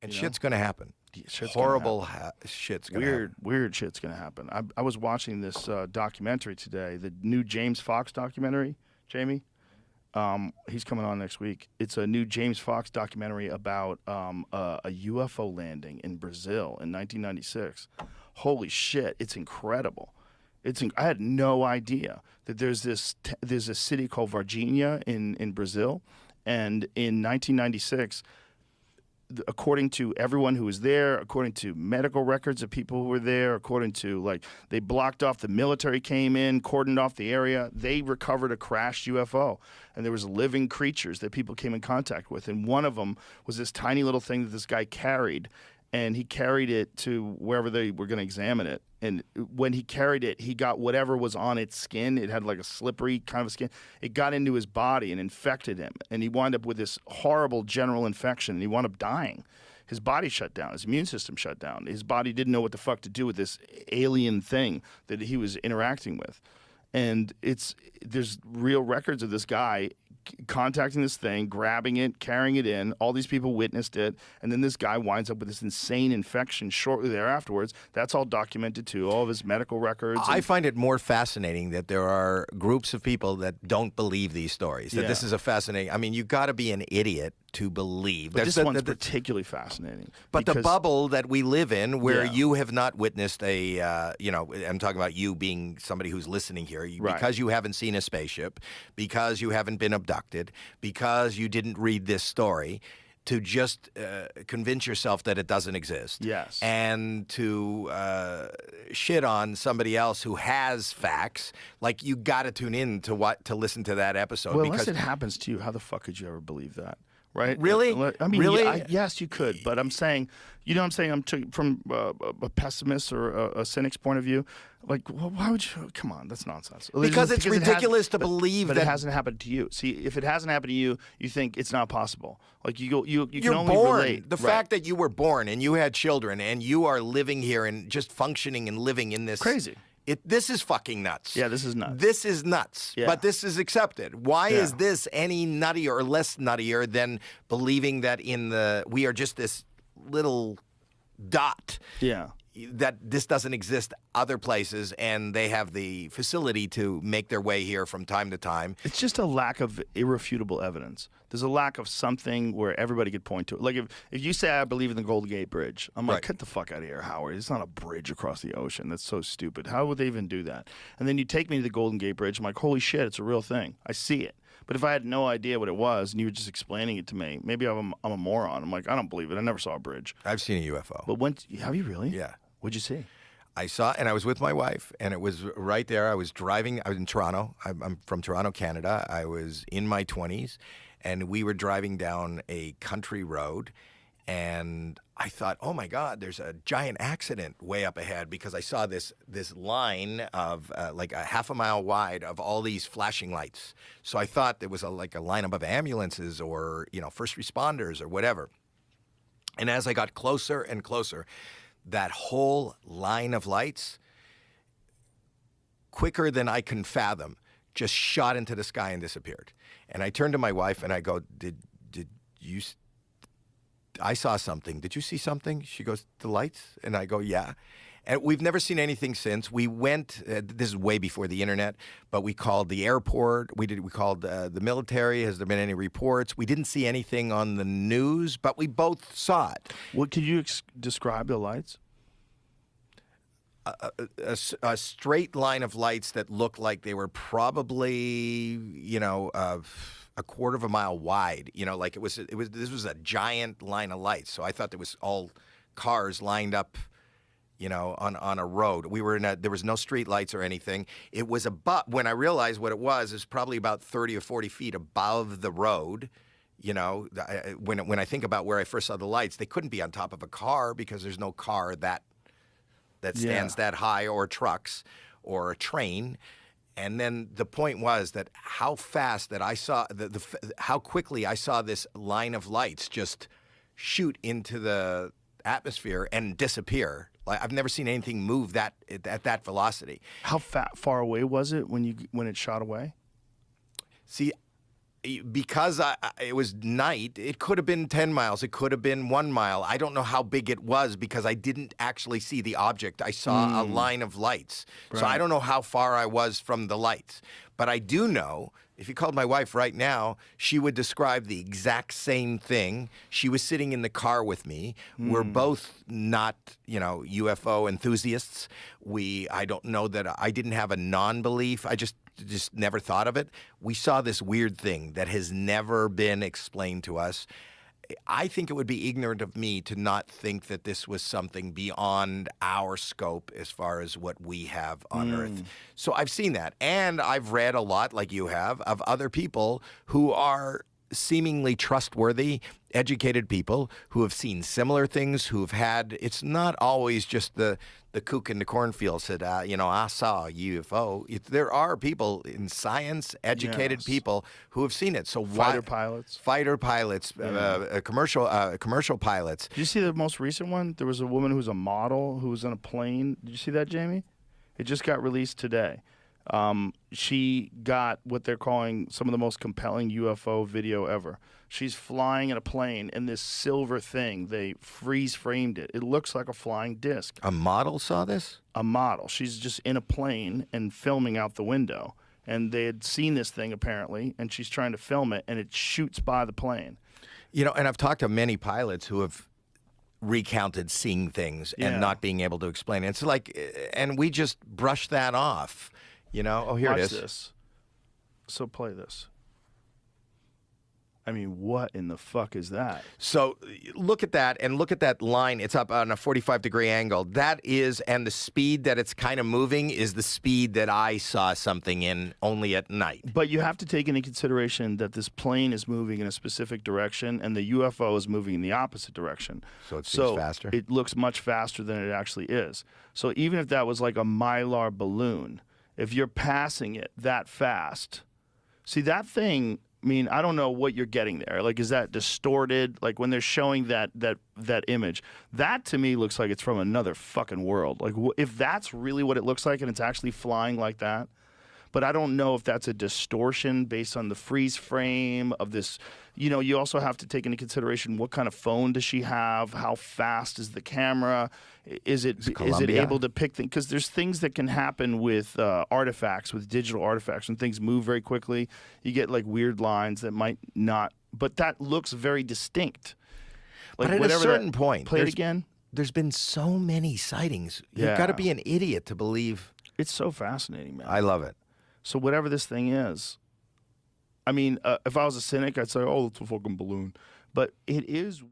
And shit's going to happen. Shit's Horrible shit's going to happen. Weird shit's going to happen. I was watching this documentary today, the new James Fox documentary, Jamie. He's coming on next week. It's a new James Fox documentary about a UFO landing in Brazil in 1996. Holy shit, it's incredible. I had no idea that there's a city called Varginha in Brazil, and in 1996, according to everyone who was there, according to medical records of people who were there, according to they blocked off, the military came in, cordoned off the area, they recovered a crashed UFO, and there was living creatures that people came in contact with, and one of them was this tiny little thing that this guy carried. And he carried it to wherever they were going to examine it. And when he carried it, he got whatever was on its skin. It had like a slippery kind of skin. It got into his body and infected him. And he wound up with this horrible general infection. And he wound up dying. His body shut down. His immune system shut down. His body didn't know what the fuck to do with this alien thing that he was interacting with. And there's real records of this guy contacting this thing, grabbing it, carrying it in. All these people witnessed it, and then this guy winds up with this insane infection shortly thereafterwards. That's all documented too, all of his medical records. I find it more fascinating that there are groups of people that don't believe these stories. That this is a fascinating. I mean, you got to be an idiot to believe. But this one's particularly fascinating. But the bubble that we live in, where you have not witnessed I'm talking about you being somebody who's listening here, because you haven't seen a spaceship, because you haven't been abducted, because you didn't read this story, to just convince yourself that it doesn't exist. Yes. And to shit on somebody else who has facts. Like, you got to tune in to listen to that episode. Well, unless it happens to you, how the fuck could you ever believe that? Right? Really? I mean, really? Yes, you could. But I'm saying, you know what I'm saying? I'm from a pessimist or a cynic's point of view. Like, well, why would you? Come on, that's nonsense. Because it's ridiculous to believe that. But it hasn't happened to you. See, if it hasn't happened to you, you think it's not possible. Like, you're can only born. Relate. The fact that you were born and you had children and you are living here and just functioning and living in this. Crazy. This is fucking nuts. Yeah, this is nuts. This is nuts. Yeah. But this is accepted. Why is this any nuttier or less nuttier than believing that we are just this little dot? Yeah. That this doesn't exist other places, and they have the facility to make their way here from time to time. It's just a lack of irrefutable evidence. There's a lack of something where everybody could point to it. Like, if you say, I believe in the Golden Gate Bridge, I'm like, get the fuck out of here, Howard. It's not a bridge across the ocean. That's so stupid. How would they even do that? And then you take me to the Golden Gate Bridge. I'm like, holy shit, it's a real thing. I see it. But if I had no idea what it was and you were just explaining it to me, maybe I'm a moron. I'm like, I don't believe it. I never saw a bridge. I've seen a UFO. But have you really? Yeah. What'd you see? I saw, and I was with my wife, and it was right there. I was driving. I was in Toronto. I'm from Toronto, Canada. I was in my 20s, and we were driving down a country road, and I thought, oh my God, there's a giant accident way up ahead, because I saw this line of like a half a mile wide of all these flashing lights. So I thought there was like a lineup of ambulances or first responders or whatever. And as I got closer and closer, that whole line of lights, quicker than I can fathom, just shot into the sky and disappeared. And I turned to my wife and I go, did you, I saw something. Did you see something? She goes, the lights? And I go, yeah. And we've never seen anything since. We went, this is way before the internet, but we called the airport. We called the military. Has there been any reports? We didn't see anything on the news, but we both saw it. What could you describe the lights? A straight line of lights that looked like they were probably, a quarter of a mile wide. Like this was a giant line of lights. So I thought there was all cars lined up, on a road. We were there was no street lights or anything. It was when I realized what it was probably about 30 or 40 feet above the road. When I think about where I first saw the lights, they couldn't be on top of a car because there's no car that stands that high, or trucks or a train. And then the point was that how fast that I saw, how quickly I saw this line of lights just shoot into the atmosphere and disappear. Like, I've never seen anything move at that velocity. How far away was it when it shot away? See, because it was night, it could have been 10 miles. It could have been 1 mile. I don't know how big it was because I didn't actually see the object. I saw a line of lights. So I don't know how far I was from the lights. But I do know, if you called my wife right now, she would describe the exact same thing. She was sitting in the car with me. We're both not, UFO enthusiasts. I don't know that I didn't have a non-belief. I just never thought of it. We saw this weird thing that has never been explained to us. I think it would be ignorant of me to not think that this was something beyond our scope as far as what we have on Earth. So I've seen that. And I've read a lot, like you have, of other people who are seemingly trustworthy, educated people who have seen similar things, who've had, it's not always just the kook in the cornfield said, I saw a UFO. There are people in science, educated people who have seen it. So fighter pilots, commercial pilots. Did you see the most recent one? There was a woman who was a model who was on a plane. Did you see that, Jamie? It just got released today. She got what they're calling some of the most compelling UFO video ever. She's flying in a plane in this silver thing. They freeze framed it. It looks like a flying disc. A model saw this? A model. She's just in a plane and filming out the window. And they had seen this thing apparently, and she's trying to film it, and it shoots by the plane. And I've talked to many pilots who have recounted seeing things and not being able to explain it. It's like, and we just brush that off. Oh, here Watch it is. This. So play this. I mean, what in the fuck is that? So look at that and look at that line. It's up on a 45-degree angle. That is, and the speed that it's kind of moving is the speed that I saw something in only at night. But you have to take into consideration that this plane is moving in a specific direction and the UFO is moving in the opposite direction. So it seems faster? It looks much faster than it actually is. So even if that was like a Mylar balloon, if you're passing it that fast, see that thing, I mean, I don't know what you're getting there. Like, is that distorted? Like when they're showing that image, that to me looks like it's from another fucking world. Like if that's really what it looks like and it's actually flying like that. But I don't know if that's a distortion based on the freeze frame of this. You also have to take into consideration what kind of phone does she have? How fast is the camera? Is it able to pick things? Because there's things that can happen with artifacts, with digital artifacts, when things move very quickly. You get like weird lines that might not, but that looks very distinct. Like, but at a certain point, play it again. There's been so many sightings. You've got to be an idiot to believe. It's so fascinating, man. I love it. So whatever this thing is, I mean, if I was a cynic, I'd say, oh, it's a fucking balloon. But it is